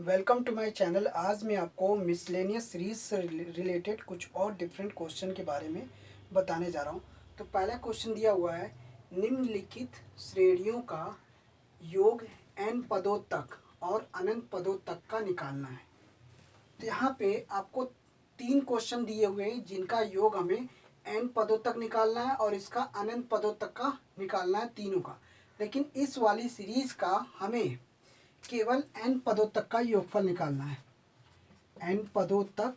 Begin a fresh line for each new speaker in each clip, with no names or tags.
Welcome to my channel. आज मैं आपको मिसलेनियस सीरीज से रिलेटेड कुछ और डिफरेंट क्वेश्चन के बारे में बताने जा रहा हूँ। तो पहला क्वेश्चन दिया हुआ है, निम्नलिखित श्रेणियों का योग n पदों तक और अनंत पदों तक का निकालना है। तो यहाँ पे आपको 3 क्वेश्चन दिए हुए हैं जिनका योग हमें n पदों तक निकालना है और इसका अनंत पदों तक का निकालना है, तीनों का। लेकिन इस वाली सीरीज का हमें केवल n पदों तक का योगफल निकालना है, n पदों तक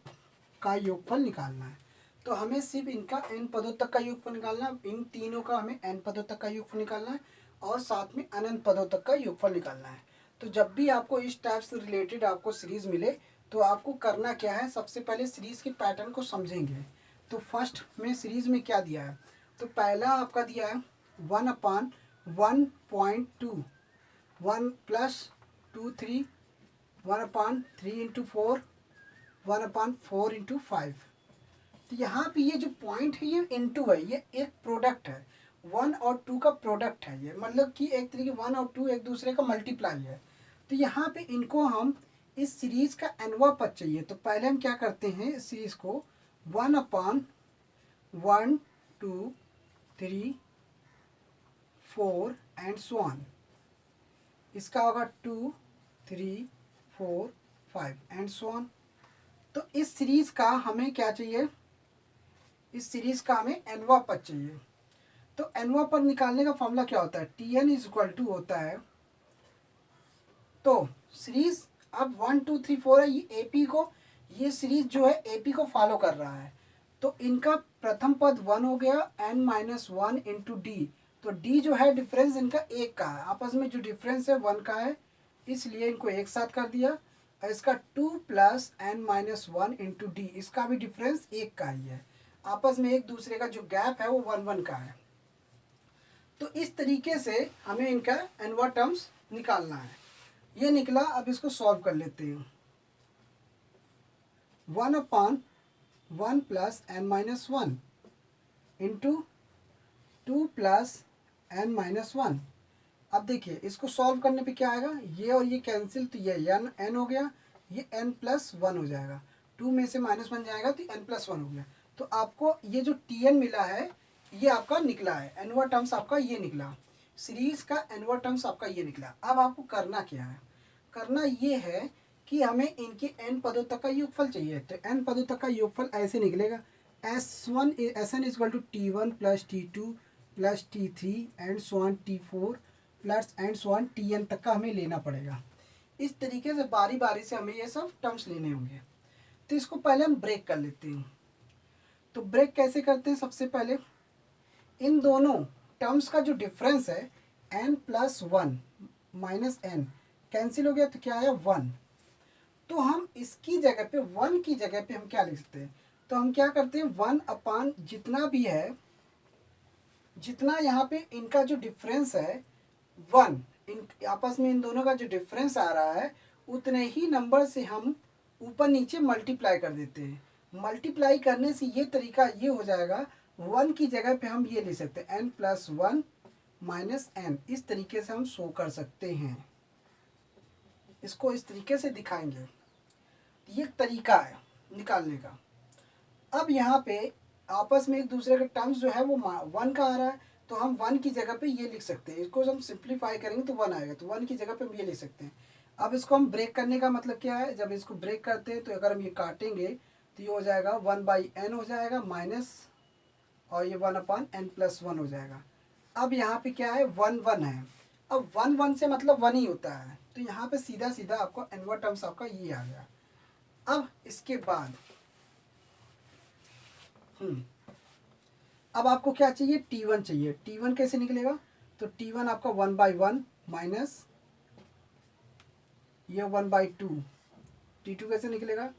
का योगफल निकालना है। तो हमें सिर्फ इनका n पदों तक का योगफल निकालना है, इन तीनों का हमें n पदों तक का योगफल निकालना है और साथ में अनंत पदों तक का योगफल निकालना है। तो जब भी आपको इस टाइप से रिलेटेड आपको सीरीज मिले तो आपको करना क्या है, सबसे पहले सीरीज के पैटर्न को समझेंगे। तो फर्स्ट में सीरीज में क्या दिया है, तो पहला आपका दिया है 1/1.2, 1 + 2 3, 1/3 × 4, 1/4 × 5। तो यहाँ पे ये जो पॉइंट है ये इनटू है, ये एक प्रोडक्ट है, 1 और 2 का प्रोडक्ट है। ये मतलब कि एक तरीके 1 और 2 एक दूसरे का मल्टीप्लाई है। तो यहाँ पे इनको हम इस सीरीज का एनवा पद चाहिए। तो पहले हम क्या करते हैं, इस सीरीज को 1/1 2 3 4 एंड सो ऑन, इसका होगा 2 3 4 5 एंड सो ऑन। तो इस सीरीज का हमें क्या चाहिए, इस सीरीज का हमें एनवा पद चाहिए। तो एनवा पद निकालने का फॉर्मूला क्या होता है, Tn = होता है, तो सीरीज अब 1 2 3 4 है, ये एपी को, ये सीरीज जो है एपी को फॉलो कर रहा है। तो इनका प्रथम पद 1 हो गया, n-1 × d। तो d जो है डिफरेंस इनका एक का है, आपस में जो डिफरेंस है 1 का है, इसलिए इनको एक साथ कर दिया। और इसका 2 + n-1 × d, इसका भी डिफरेंस एक का ही है, आपस में एक दूसरे का जो गैप है वो 1 1 का है। तो इस तरीके से हमें इनका एनवा टर्म्स निकालना है। ये निकला, अब इसको सॉल्व कर लेते हैं। 1/1 + n-1 इंटू 2 + n-1। अब देखिए इसको सॉल्व करने पे क्या आएगा, ये और ये कैंसिल, तो ये n हो गया, ये n+1 हो जाएगा, 2 में से -1 जाएगा तो n+1 हो गया। तो आपको ये जो Tn मिला है ये आपका निकला है, एनवा टर्म्स आपका ये निकला, सीरीज का एनवा टर्म्स आपका ये निकला। अब आपको करना क्या है, करना ये है कि हमें इनके n पदों तक का योगफल चाहिए। तो n पदों तक का योगफल ऐसे निकलेगा, Sn = T1 + T2 + T3 and so on T4 plus and so on Tn तक का हमें लेना पड़ेगा। इस तरीके से बारी बारी से हमें ये सब टर्म्स लेने होंगे। तो इसको पहले हम ब्रेक कर लेते हैं। तो ब्रेक कैसे करते हैं, सबसे पहले इन दोनों टर्म्स का जो डिफरेंस है n+1 -n कैंसिल हो गया, तो क्या आया 1। तो हम इसकी जगह पे 1 की जगह पे हम क्या लिख सकते हैं, तो हम क्या करते हैं 1/, जितना भी है, जितना यहाँ पे इनका जो डिफरेंस है 1, इन आपस में इन दोनों का जो डिफरेंस आ रहा है उतने ही नंबर से हम ऊपर नीचे मल्टीप्लाई कर देते हैं। मल्टीप्लाई करने से ये तरीका ये हो जाएगा, 1 की जगह पे हम ये लिख सकते हैं n+1 -n, इस तरीके से हम शो कर सकते हैं। इसको इस तरीके से दिखाएंगे, ये तरीका है निकालने का। अब यहाँ पे आपस में एक दूसरे का टर्म्स जो है वो 1 का आ रहा है, तो हम 1 की जगह पे ये लिख सकते हैं, इसको हम सिंप्लीफाई करेंगे तो 1 आएगा, तो 1 की जगह पे हम ये लिख सकते हैं। अब इसको हम ब्रेक करने का मतलब क्या है, जब इसको ब्रेक करते हैं तो अगर हम ये काटेंगे तो ये हो जाएगा 1/n हो जाएगा माइनस, और ये 1/n+1 हो जाएगा। अब यहाँ पे क्या है 1 1 है, अब 1 1 से मतलब 1 ही होता है, तो यहाँ पे सीधा सीधा आपको एनवा टर्म्स आपका ये आ गया। अब इसके बाद अब आपको क्या चाहिए, T1 चाहिए। T1 कैसे निकलेगा, तो T1 आपका 1/1 माइनस ये 1/2। T2 कैसे निकलेगा,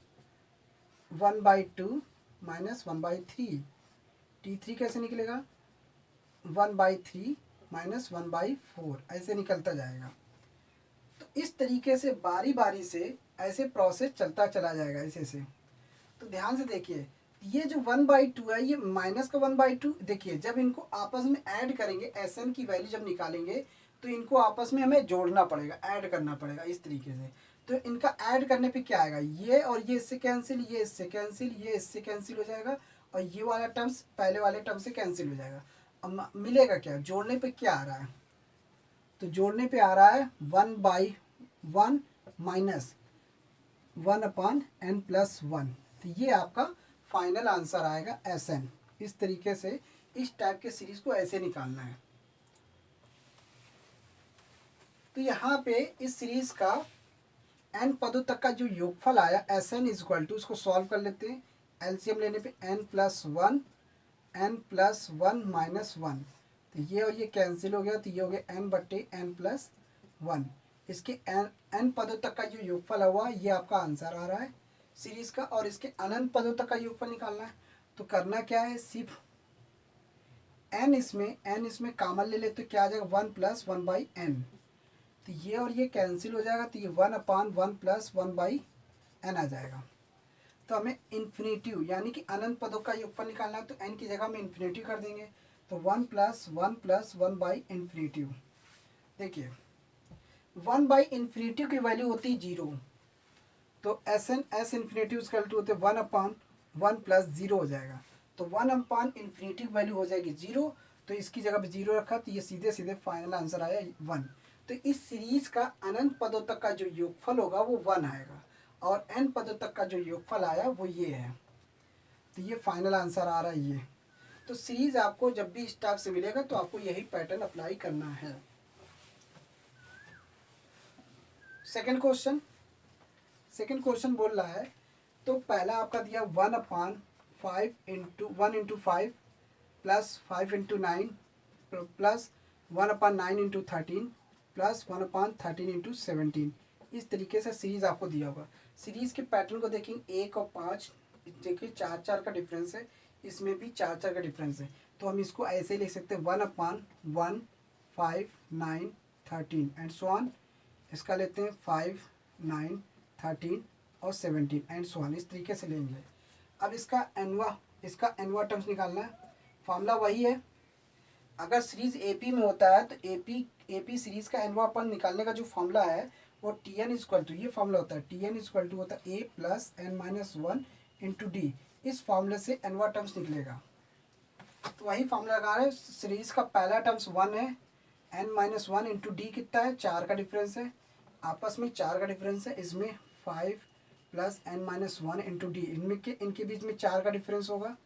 1/2 माइनस 1/3। T3 कैसे निकलेगा, 1/3 माइनस 1/4, ऐसे निकलता जाएगा। तो इस तरीके से बारी बारी से ऐसे प्रोसेस चलता चला जाएगा ऐसे से। तो ध्यान से देखिए, ये जो 1/2 है ये माइनस का 1/2, देखिए जब इनको आपस में ऐड करेंगे, Sn की वैल्यू जब निकालेंगे तो इनको आपस में हमें जोड़ना पड़ेगा, ऐड करना पड़ेगा इस तरीके से। तो इनका ऐड करने पे क्या आएगा, ये और ये इससे कैंसिल, ये इससे कैंसिल, ये इससे कैंसिल हो जाएगा, और ये वाला टर्म्स पहले वाले टर्म से कैंसिल हो जाएगा। अब मिलेगा क्या, जोड़ने पे क्या आ रहा है, तो जोड़ने पे आ रहा है 1/1 माइनस 1/n+1। तो ये आपका फाइनल आंसर आएगा SN। इस तरीके से इस टाइप के सीरीज को ऐसे निकालना है। तो यहाँ पे इस सीरीज का n पदों तक का जो योगफल आया SN इक्वल टू, उसको सॉल्व कर लेते हैं। एलसीएम लेने पे n+1 n+1 तो ये और ये कैंसिल हो गया, तो ये हो गया n/n+1। इसके n पदों तक का जो योगफल हुआ ये आपका आंसर आ रहा है सीरीज का। और इसके अनंत पदों तक का योगफल निकालना है। तो करना क्या है, सिर्फ n इसमें कॉमन ले लेते, तो क्या आ जाएगा 1+1/n। तो ये और ये कैंसिल हो जाएगा, तो ये 1/1+1/n आ जाएगा। तो हमें इन्फिनेटिव यानी कि अनंत पदों का योगफल निकालना है, तो n की जगह में इन्फिनेटिव कर देंगे। तो 1+1+1/इन्फिनेटिव। देखिए 1/इन्फिनेटिव की वैल्यू होती है 0, तो S इन्फिनेटिव इक्वल टू होते 1/1+0 हो जाएगा। तो 1/इन्फिनेटिव वैल्यू हो जाएगी 0, तो इसकी जगह पे 0 रखा, तो ये सीधे सीधे फाइनल आंसर आया 1। तो इस सीरीज का अनंत पदों तक का जो योगफल होगा वो 1 आएगा, और n पदों तक का जो योगफल आया वो ये है। तो ये फाइनल आंसर आ रहा है ये। तो सीरीज आपको जब भी इस टाइप से मिलेगा तो आपको यही पैटर्न अप्लाई करना है। सेकंड क्वेश्चन बोल रहा है, तो पहला आपका दिया 1/5 प्लस 5/9 प्लस 1/9 × 13 प्लस 1/13 × 17। इस तरीके से सीरीज आपको दिया होगा। सीरीज के पैटर्न को देखेंगे, 1 और 5 देखिए 4 का डिफरेंस है, इसमें भी 4 का डिफरेंस है। तो हम इसको ऐसे लिख सकते हैं 1/1 5 9 13 एंड सो ऑन। इसका लेते हैं 5 9 13 और 17 एंड सो ऑन, इस तरीके से लेंगे। अब इसका एनवा टर्म्स निकालना है। फॉर्मूला वही है, अगर सीरीज एपी में होता है तो एपी सीरीज का एनवा अपन निकालने का जो फॉर्मूला है वो Tn इक्वल टू, ये फॉर्मूला होता है Tn इक्वल टू होता है A+n-1 × D। इस फॉर्मूले से एनवा टर्म्स निकलेगा। तो वही फॉर्मूला लगा रहे हैं। सीरीज का पहला टर्म्स 1 है, n-1 × D कितना है, 4 का डिफरेंस है, आपस में 4 का डिफरेंस है। इसमें 5 + n-1 × D, इनके बीच में 4 का डिफरेंस होगा।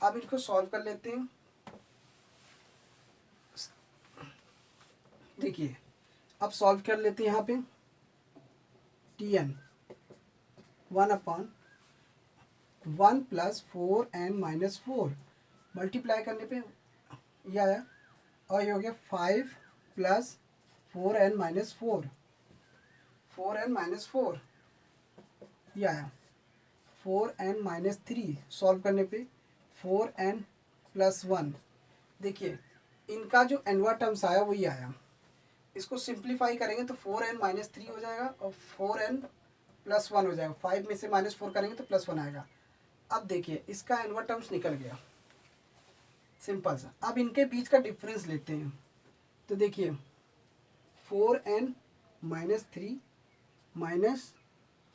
अब इनको सॉल्व कर लेते हैं। देखिए अब सॉल्व कर लेते हैं। यहाँ पे Tn 1/1 + 4n-4 मल्टीप्लाई करने पे ये आया, और ये हो गया 5 + 4n-4 ये आया 4n-3 सॉल्व करने पे 4n+1। देखिए इनका जो एनवा टर्म्स आया वही आया। इसको सिंप्लीफाई करेंगे तो 4n-3 हो जाएगा और 4n+1 हो जाएगा। 5 में से -4 करेंगे तो +1 आएगा। अब देखिए इसका एनवा टर्म्स निकल गया, सिंपल सा। अब इनके बीच का डिफरेंस लेते हैं। तो देखिए 4n-3 माइनस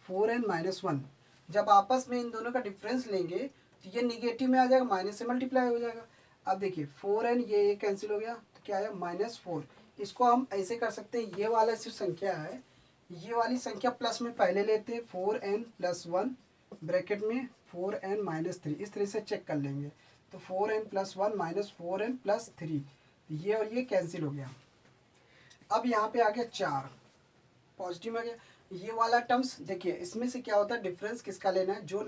4n-1, जब आपस में इन दोनों का डिफरेंस लेंगे तो ये निगेटिव में आ जाएगा, माइनस से मल्टीप्लाई हो जाएगा। अब देखिए 4n ये कैंसिल हो गया, तो क्या आया -4। इसको हम ऐसे कर सकते हैं, ये वाला जो संख्या है ये वाली संख्या प्लस में पहले लेते हैं 4n+1 ब्रैकेट में 4n-3, इस तरह से चेक कर लेंगे। तो 4n+1 - 4n+3, ये और ये कैंसिल हो गया। अब यहाँ पे आ गया 4 पॉजिटिव आ गया। ये वाला टर्म्स देखिए, इसमें से क्या होता है, डिफरेंस किसका लेना है, जो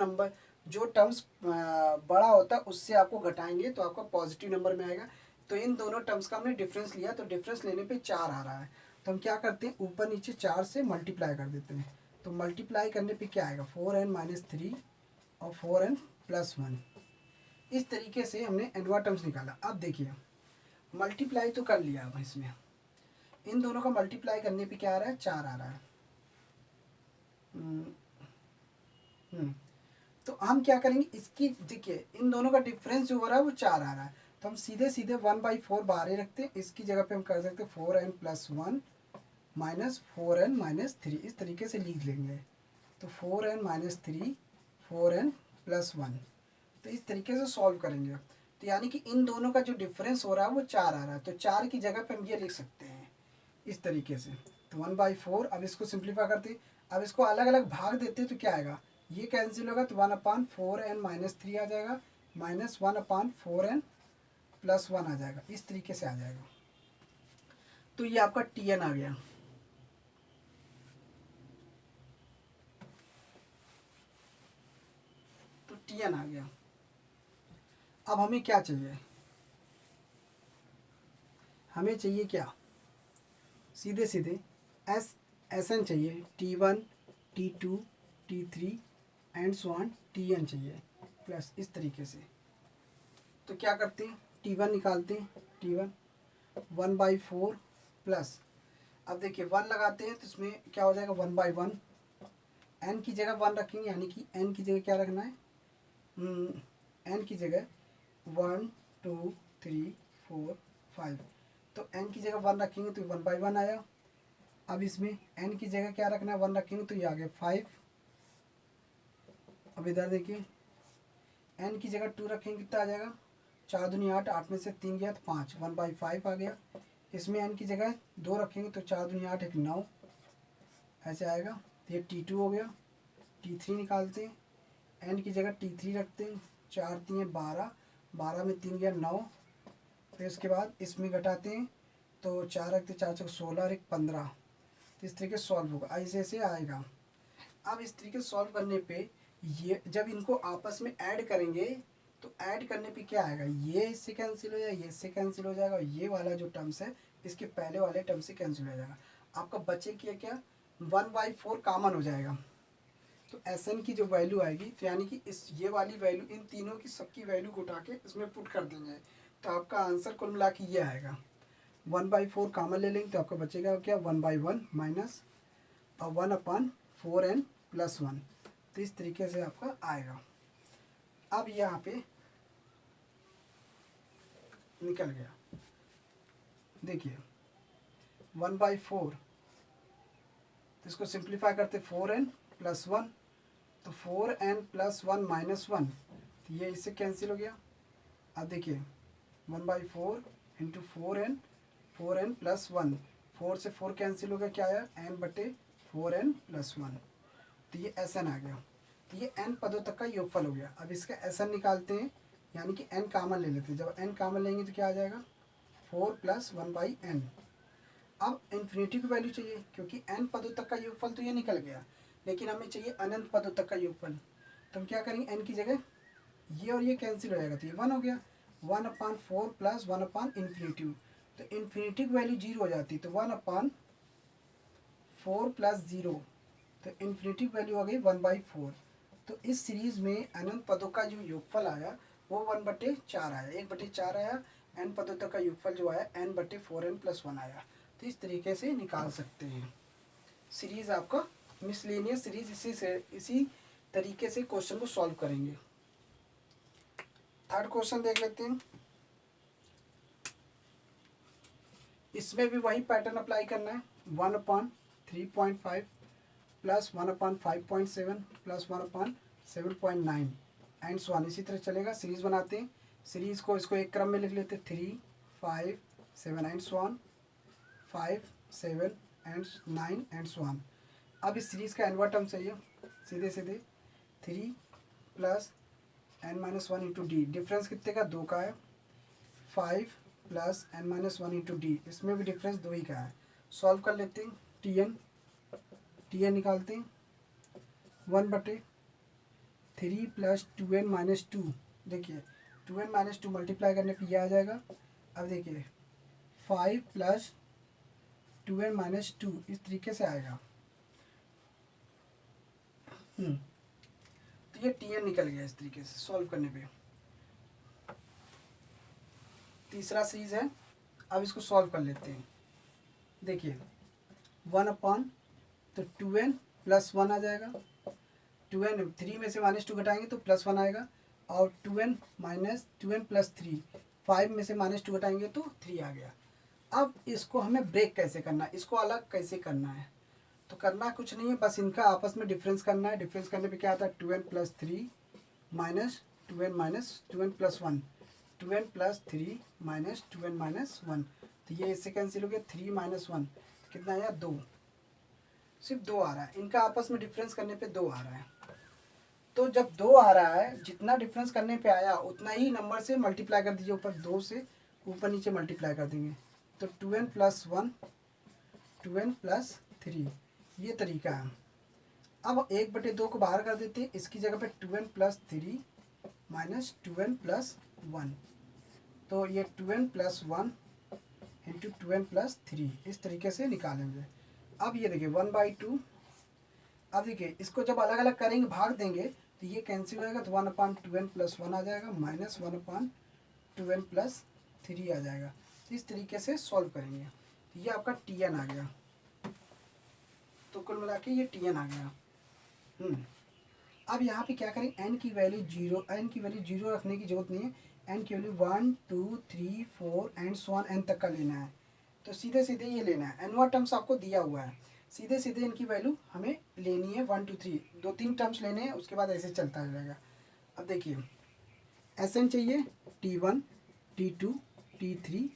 टर्म्स बड़ा होता है उससे आपको घटाएंगे तो आपका पॉजिटिव नंबर में आएगा। तो इन दोनों टर्म्स का हमने डिफरेंस लिया, तो डिफरेंस लेने पे 4 आ रहा है। तो हम क्या करते हैं, ऊपर नीचे 4 से मल्टीप्लाई कर देते हैं। तो मल्टीप्लाई करने पे क्या आएगा, 4n-3 और 4n+1। इस तरीके से हमने एनवा टर्म्स निकाला। अब देखिए मल्टीप्लाई तो कर लिया, अब इसमें इन दोनों का मल्टीप्लाई करने पे क्या आ रहा है, 4 आ रहा है। तो हम क्या करेंगे, इसकी देखिए इन दोनों का डिफरेंस जो हो रहा है वो 4 आ रहा है। तो हम सीधे 1/4 बाहर ही रखते हैं। इसकी जगह पे हम कर सकते हैं 4n+1 माइनस 4n-3 इस तरीके से लिख लेंगे। तो 4n-3 4n+1 तो इस तरीके से सॉल्व करेंगे। तो यानी कि इन दोनों का जो डिफरेंस हो रहा है वो 4 आ रहा है, तो 4 की जगह पे हम ये लिख सकते हैं इस तरीके से। तो 1/4, अब इसको सिंप्लीफाई करते, अब इसको अलग अलग भाग देते तो क्या आएगा, ये कैंसिल होगा तो 1/4n-3 आ जाएगा, माइनस 1/4n+1 आ जाएगा, इस तरीके से आ जाएगा। तो ये आपका Tn आ गया। तो Tn आ गया। अब हमें क्या चाहिए, हमें चाहिए क्या, सीधे सीधे Sn चाहिए, T1 T2 T3 and so on Tn चाहिए प्लस इस तरीके से। तो क्या करते हैं, T1 निकालते हैं, T1 1/4 प्लस, अब देखिए 1 लगाते हैं तो इसमें क्या हो जाएगा 1/1, n की जगह 1 रखेंगे, यानी कि n की जगह क्या रखना है, n की जगह 1 2 3 4 5, तो n की जगह 1 रखेंगे तो 1/1 आया। अब इसमें n की जगह क्या रखना है, 1 रखेंगे तो ये आ गया 5। अब इधर देखिए n की जगह 2 रखेंगे कितना आ जाएगा, 4 दूनी 8, 8 में से 3 गया तो 5, 1/5 आ गया। इसमें n की जगह 2 रखेंगे तो 4 दूनी 8 1 9 ऐसे आएगा। तो ये T2 हो गया। T3 निकालते हैं, n की जगह T3 रखते हैं, 4 3 12, 12 में 3 गया 9। फिर उसके बाद इसमें घटाते हैं तो 4 रखते 4 4 16 और 1 15। तो इस तरीके से सॉल्व होगा, ऐसे ऐसे आएगा। अब इस तरीके से सॉल्व करने पे ये जब इनको आपस में ऐड करेंगे तो ऐड करने पे क्या आएगा, ये इससे कैंसिल हो जाएगा, ये इससे कैंसिल हो जाएगा, ये वाला जो टर्म्स है इसके पहले वाले टर्म से कैंसिल हो जाएगा। आपका बचे क्या 1/4 कॉमन हो जाएगा। तो Sn की जो वैल्यू आएगी, तो यानी कि इस ये वाली वैल्यू इन तीनों की सबकी वैल्यू को उठा के इसमें पुट कर देंगे, तो आपका आंसर कुल मिला के ये आएगा। 1/4 कॉमन ले लेंगे तो आपका बचेगा क्या 1/1 माइनस 1/4n+1। तो इस तरीके से आपका आएगा। अब यहाँ पे निकल गया, देखिए 1/4, तो इसको सिंप्लीफाई करते 4n+1, तो 4n+1 -1, तो ये इससे कैंसिल हो गया। अब देखिए 1/4 इंटू 4n+1, 4 से 4 कैंसिल हो गया, क्या आया n/4n+1, तो ये Sn आ गया। तो ये n पदों तक का योगफल हो गया। अब इसका Sn निकालते हैं, यानी कि n कॉमन ले लेते हैं। जब n कॉमन लेंगे तो क्या आ जाएगा 4 + 1/n। अब इन्फिनिटी की वैल्यू चाहिए, क्योंकि n पदों तक का योगफल तो ये निकल गया, लेकिन हमें चाहिए अनंत पदों तक का योगफल। तो हम क्या करेंगे, n की जगह ये और ये कैंसिल हो जाएगा, तो ये 1 हो गया, 1/4 + 1/∞। तो इन्फिनिटी की वैल्यू 0 हो जाती, तो 1/4 + 0, तो इन्फिनिटी की वैल्यू आ गई 1/4। तो इस सीरीज़ में अनंत पदों का जो योगफल आया वो 1/4 आया, 1/4 आया। n पदों तक का योगफल जो आया n/4n+1 आया। तो इस तरीके से निकाल सकते हैं सीरीज़ आपका मिसलेनियस सीरीज। इसी तरीके से क्वेश्चन को सॉल्व करेंगे। थर्ड क्वेश्चन देख लेते हैं। इसमें भी वही पैटर्न अप्लाई करना है, 1/3.5 plus 1/5.7 plus 1/7.9 and so on, इसी तरह चलेगा। सीरीज बनाते हैं, सीरीज को इसको एक क्रम में लिख लेते हैं, 3 5 7 and so on, 5 7 and 9 and so on. अब इस सीरीज का एनवा टर्म चाहिए, सीधे सीधे 3 + n-1 इंटू डी, डिफरेंस कितने का 2 का है, 5 + n-1 इंटू डी, इसमें भी डिफरेंस 2 ही का है। सॉल्व कर लेते हैं, Tn निकालते हैं, 1/3 + 2n-2, देखिए 2n-2 मल्टीप्लाई करने पे ये आ जाएगा। अब देखिए 5 + 2n-2 इस तरीके से आएगा। तो ये Tn निकल गया इस तरीके से सॉल्व करने पे। तीसरा सीरीज है, अब इसको सॉल्व कर लेते हैं। देखिए 1/, तो 2n + 1 आ जाएगा, 2n 3 में से -2 घटाएंगे तो +1 आएगा, और 2n + 3 5 में से -2 घटाएंगे तो 3 आ गया। अब इसको हमें ब्रेक कैसे करना है, इसको अलग कैसे करना है, तो करना कुछ नहीं है, बस इनका आपस में डिफरेंस करना है। डिफरेंस करने पे क्या आता है, 2n+3 minus 2n two n plus three minus 2n-1, तो ये इससे कैंसिल हो गया, 3 - 1 कितना आया, 2, सिर्फ 2 आ रहा है, इनका आपस में डिफरेंस करने पे 2 आ रहा है। तो जब 2 आ रहा है, जितना डिफरेंस करने पे आया उतना ही नंबर से मल्टीप्लाई कर दीजिए, ऊपर 2 से ऊपर नीचे मल्टीप्लाई कर देंगे, तो 2n+1 2n+3, ये तरीका है। अब 1/2 को बाहर कर देते हैं, इसकी जगह पे 2n+3 माइनस 2n+1, तो ये 2n+1 इंटू 2n+3 इस तरीके से निकालेंगे। अब ये देखिए 1/2, अब देखिए इसको जब अलग अलग करेंगे, भाग देंगे, तो ये कैंसिल हो जाएगा, तो 1/2n+1 आ जाएगा, माइनस 1/2n+3 आ जाएगा। तो इस तरीके से सॉल्व करेंगे, तो ये आपका Tn आ गया। तो कुल मिला के ये Tn आ गया। अब यहाँ पे क्या करें, n की वैल्यू 0, n की वैल्यू 0 रखने की जरूरत नहीं है, n की value 1 2 3 4 and so on n तक का लेना है। तो सीधे सीधे ये लेना है, nवा टर्म्स आपको दिया हुआ है, सीधे सीधे इनकी वैल्यू हमें लेनी है, 1 2 3, 2-3 टर्म्स लेने हैं, उसके बाद ऐसे चलता रहेगा। अब देखिए Sn चाहिए, T1 T2 T3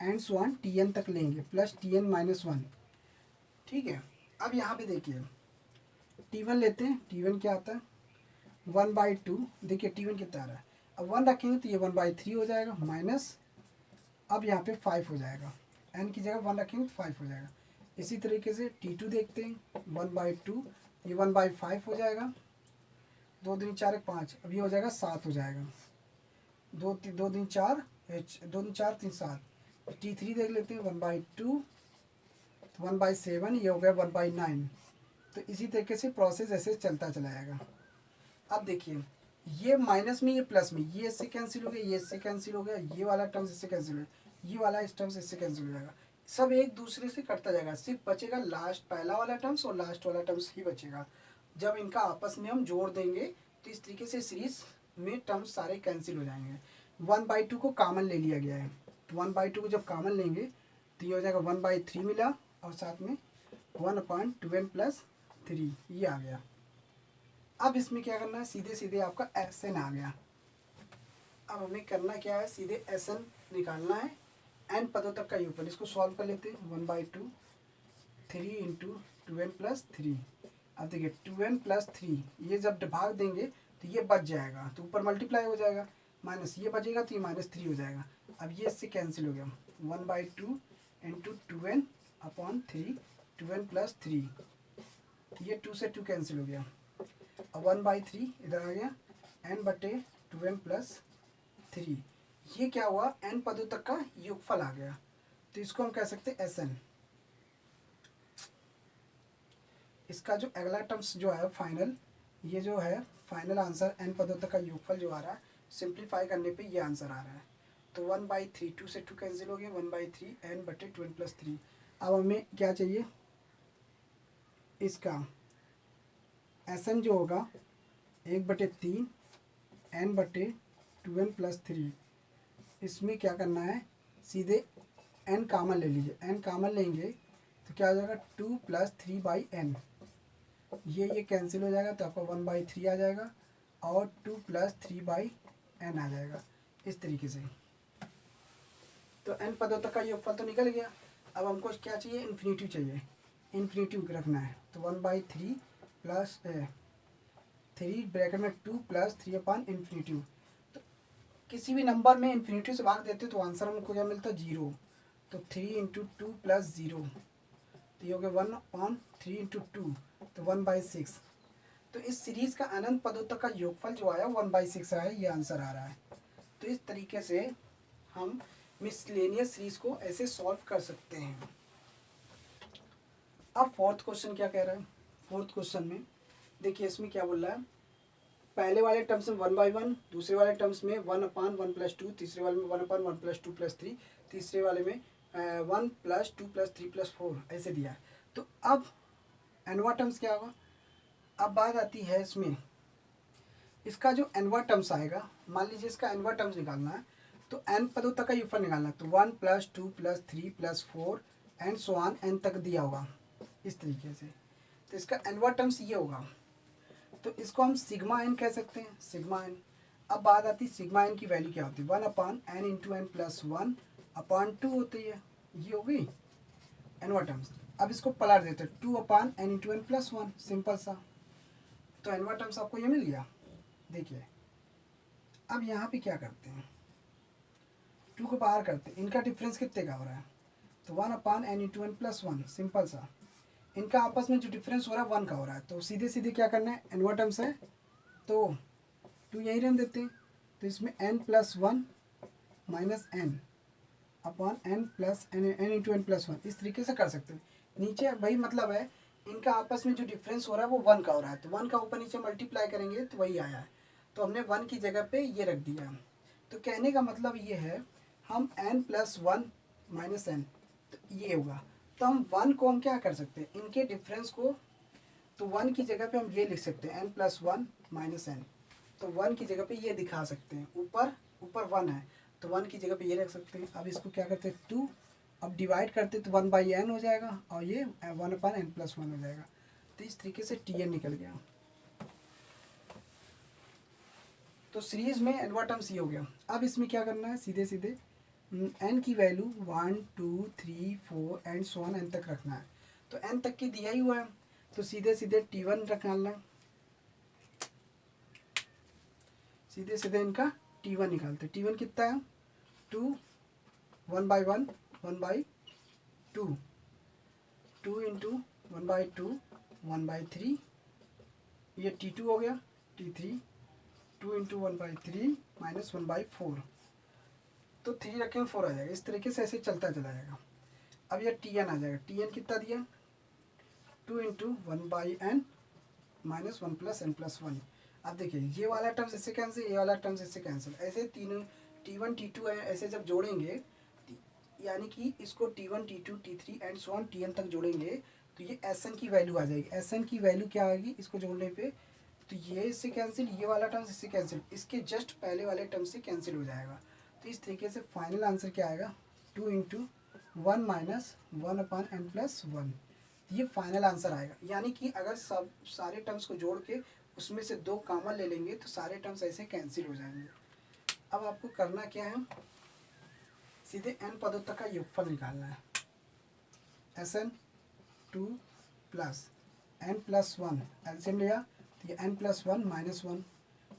and so on Tn तक लेंगे, प्लस Tn-1, ठीक है। अब यहाँ पे देखिए T1 लेते हैं, T1 क्या आता है, 1/2, देखिए T1 कितना आ रहा है, अब 1 रखेंगे तो ये 1/3 हो जाएगा, माइनस अब यहाँ पे 5 हो जाएगा, n की जगह 1 रखेंगे तो 5 हो जाएगा। इसी तरीके से T2 देखते हैं, 1/2, ये 1/5 हो जाएगा, 2 दूनी 4 1 5, अब ये हो जाएगा 7 हो जाएगा, 2 दूनी 4 2 दूनी 4 3 7। T3 देख लेते हैं, 1/2, 1/7, ये हो गया 1/9। तो इसी तरीके से प्रोसेस ऐसे चलता चला जाएगा। अब देखिए ये माइनस में, ये प्लस में, ये इससे कैंसिल हो गया, ये इससे कैंसिल हो गया, ये वाला टर्म्स इससे कैंसिल हो गया, ये वाला इस टर्म्स इससे कैंसिल हो जाएगा, सब एक दूसरे से कटता जाएगा, सिर्फ बचेगा लास्ट पहला वाला टर्म्स और लास्ट वाला टर्म्स ही बचेगा। जब इनका आपस में हम जोड़ देंगे तो इस तरीके से सीरीज में टर्म्स सारे कैंसिल हो जाएंगे। 1/2 को कॉमन ले लिया गया है, तो 1/2 को जब कॉमन लेंगे तो ये हो जाएगा 1/3 मिला, और साथ में 1/2n+3 ये आ गया। अब इसमें क्या करना है, सीधे सीधे आपका Sn आ गया। अब हमें करना क्या है, सीधे Sn निकालना है, n पदों तक का यूपल, इसको सॉल्व कर लेते हैं, 1/2 3 इंटू 2n+3। अब देखिए 2n+3 ये जब भाग देंगे तो ये बच जाएगा, तो ऊपर मल्टीप्लाई हो जाएगा, माइनस ये बचेगा तो ये -3 हो जाएगा। अब ये इससे कैंसिल हो गया, 1/2 इंटू 2n/3 2n+3, ये 2 से 2 कैंसिल हो गया, अब 1/3 इधर आ गया, n/2n+3, ये क्या हुआ, n पदों तक का योगफल आ गया, तो इसको हम कह सकते हैं Sn। इसका जो अगला टर्म्स जो है फाइनल, ये जो है फाइनल आंसर n पदों तक का योगफल जो आ रहा है, सिंप्लीफाई करने पे ये आंसर आ रहा है। तो 1/3, 2 से 2 कैंसिल हो गया, 1/3 n/2n+3। अब हमें क्या चाहिए, इसका Sn जो होगा 1/3 n/2n+3, इसमें क्या करना है, सीधे n कॉमन ले लीजिए, n कॉमन लेंगे तो क्या हो जाएगा, 2 + 3/n, ये कैंसिल हो जाएगा, तो आपका 1/3 आ जाएगा, और 2 + 3/n आ जाएगा, इस तरीके से। तो n पदों तक का योगफल तो निकल गया। अब हमको क्या चाहिए, इन्फिनिटिव चाहिए, इन्फिनिटिव रखना है, तो 1/3 प्लस 3 ब्रैकेट में 2 + 3/इन्फिनिटिव। तो किसी भी नंबर में इन्फिनिटिव से भाग देते तो आंसर हमको क्या मिलता है, 0। तो 3 इंटू 2 + 0, तो ये हो गया 1/3 इंटू 2, तो 1/6। तो इस सीरीज का अनंत पदों तक का योगफल जो आया 1/6 आया, ये आंसर आ रहा है। तो इस तरीके से हम मिसलेनियस सीरीज को ऐसे सॉल्व कर सकते हैं। अब फोर्थ क्वेश्चन क्या कह रहा है, फोर्थ क्वेश्चन में देखिए इसमें क्या बोल रहा है, पहले वाले टर्म्स में 1/1, दूसरे वाले टर्म्स में 1/1+2, तीसरे वाले में 1/1+2+3, तीसरे वाले में 1+2+3+4 ऐसे दिया है। तो अब एनवा टर्म्स क्या होगा, अब बात आती है इसमें, इसका जो एनवा टर्म्स आएगा, मान लीजिए इसका एनवा टर्म्स निकालना है, तो n पदों तक का योगफल निकालना, तो 1 + 2 + 3 + 4 एंड सो ऑन n तक दिया होगा इस तरीके से। तो इसका nवा टर्म्स ये होगा, तो इसको हम सिग्मा n कह सकते हैं, सिग्मा n। अब बात आती है सिग्मा n की वैल्यू क्या होती है, 1/n × n + 1/2 होती है, ये हो गई nवा टर्म्स। अब इसको पलट देते हैं, 2/n × n + 1, सिंपल सा। तो nवा टर्म्स आपको ये मिल गया। देखिए अब यहाँ पे क्या करते हैं, 2 को बाहर करते हैं, इनका डिफरेंस कितने का हो रहा है, तो 1/n × n + 1, सिंपल सा। इनका आपस में जो डिफरेंस हो रहा है 1 का हो रहा है, तो सीधे सीधे क्या करना है, nवा टर्म्स है तो 2 यहीं रहने देते हैं। तो इसमें n + 1 - n/n + n × n + 1 इस तरीके से कर सकते हैं। नीचे वही मतलब है, इनका आपस में जो डिफरेंस हो रहा है वो 1 का हो रहा है, तो 1 का ऊपर नीचे मल्टीप्लाई करेंगे तो वही आया है, तो हमने 1 की जगह पे ये रख दिया। तो कहने का मतलब ये है, हम n + 1 - n, तो ये होगा। तो हम 1 को हम क्या कर सकते हैं, इनके डिफरेंस को, तो 1 की जगह पे हम ये लिख सकते हैं n + 1 - n, तो 1 की जगह पे ये दिखा सकते हैं, ऊपर ऊपर 1 है तो 1 की जगह पे ये रख सकते हैं। अब इसको क्या करते हैं 2, अब डिवाइड करते तो 1/n हो जाएगा और ये 1/n + 1 हो जाएगा। तो इस तरीके से Tn निकल गया। तो सीरीज में nवा टर्म्स ये हो गया। अब इसमें क्या करना है, सीधे सीधे n की value 1 2 3 4 and so on n तक रखना है। तो n तक की दिया ही हुआ है, तो सीधे सीधे T1 निकालना है, सीधे सीधे इनका T1 निकालते। T1 कितना है, 2 1/1 1/2, 2 × 1/2 1/3, ये T2 हो गया, T3 2 × 1/3 - 1/4, तो 3 रखें 4 आ जाएगा। इस तरीके से ऐसे चलता चला जाएगा। अब ये Tn आ जाएगा, Tn कितना दिया, 2 × 1/n - 1 + n + 1। अब देखिए ये वाला टर्म्स इससे कैंसिल, ये वाला टर्म्स इससे कैंसिल, ऐसे तीनों T1 T2 है, ऐसे जब जोड़ेंगे यानी कि इसको T1 T2 T3 and so on Tn तक जोड़ेंगे तो ये Sn की वैल्यू आ जाएगी। Sn की वैल्यू क्या आएगी इसको जोड़ने पे, तो ये इससे कैंसिल, ये वाला टर्म्स इससे कैंसिल, इसके जस्ट पहले वाले टर्म से कैंसिल हो जाएगा। तो इस तरीके से फाइनल आंसर क्या आएगा, 2 × 1 - 1/n + 1, ये फाइनल आंसर आएगा। यानी कि अगर सब सारे टर्म्स को जोड़ के उसमें से 2 कॉमन ले लेंगे तो सारे टर्म्स ऐसे कैंसिल हो जाएंगे। अब आपको करना क्या है, सीधे n पदों तक का योगफल निकालना है। Sn 2 + n + 1 एलसीएम लिया, तो ये n + 1 - 1,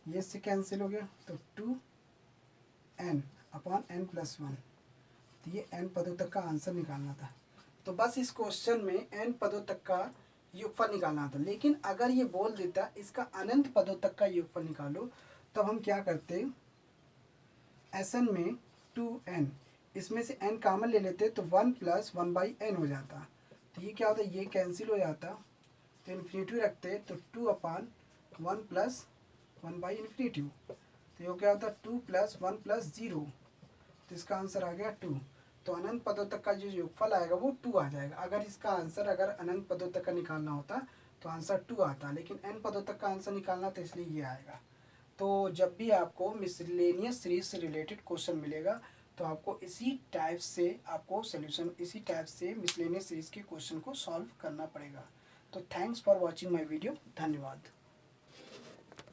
ये इससे कैंसिल हो गया, तो 2n/n + 1, तो ये n पदों तक का आंसर निकालना था। तो बस इस क्वेश्चन में n पदों तक का योगफल निकालना था। लेकिन अगर ये बोल देता इसका अनंत पदों तक का योगफल निकालो, तब हम क्या करते, Sn में 2n, इसमें से n कॉमन ले लेते तो 1 + 1/n हो जाता, तो ये क्या होता, ये कैंसिल हो जाता, तो इन्फिनिटी रखते तो 2/1 + 1/∞, तो ये क्या होता 2 + 1 + 0, तो इसका आंसर आ गया 2। तो अनंत पदों तक का जो योगफल आएगा वो 2 आ जाएगा। अगर इसका आंसर अगर अनंत पदों तक का निकालना होता तो आंसर 2 आता, लेकिन n पदों तक का आंसर निकालना तो इसलिए ये आएगा। तो जब भी आपको मिसलेनियस सीरीज से रिलेटेड क्वेश्चन मिलेगा तो आपको इसी टाइप से आपको सोल्यूशन, इसी टाइप से मिसलेनियस सीरीज के क्वेश्चन को सॉल्व करना पड़ेगा। तो thanks for watching my video, धन्यवाद।